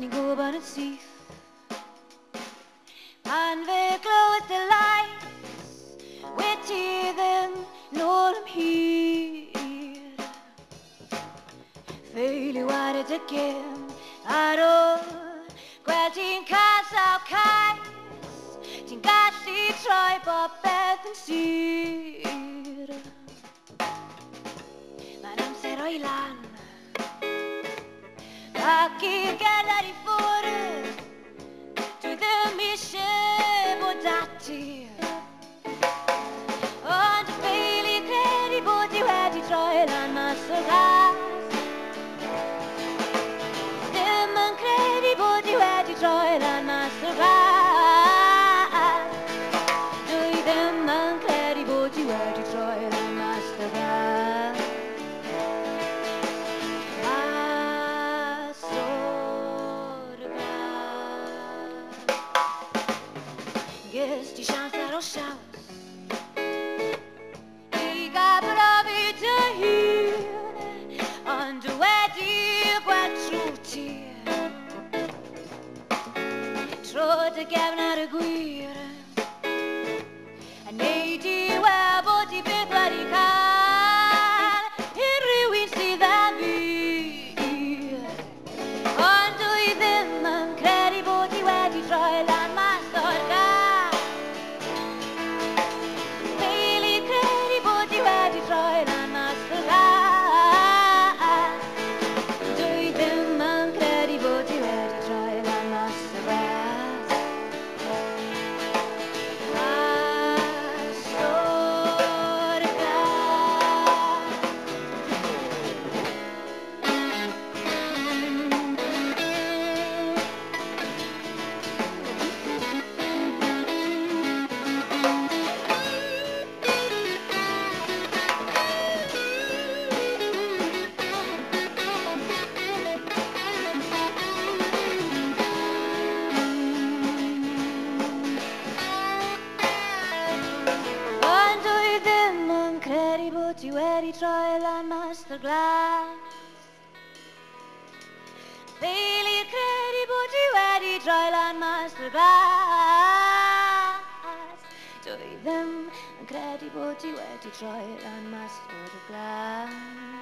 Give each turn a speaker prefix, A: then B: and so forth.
A: Kan ik over het zief and we close the lights with them know them here feel you are it again I don't quitting cast out kais tin gasi troi på beden syr men am ser I land Aki gerðar í fóru to the mission bodati on the bailey credi body wedi troilan masogas Dimman credi body wedi troilan masogas Dui dimman credi body wedi troilan masogas Yes, die chance that I'll shout. He got bravi to hear under where dear what truty. Trod the gavin out of guir. And lady well body bit bloody can. Here we see that be. Under them and credit body where the trial and master guy. You ready trial and master Glas Bailey credible you ready trial and master Glas Do them credible you ready trial and master Glas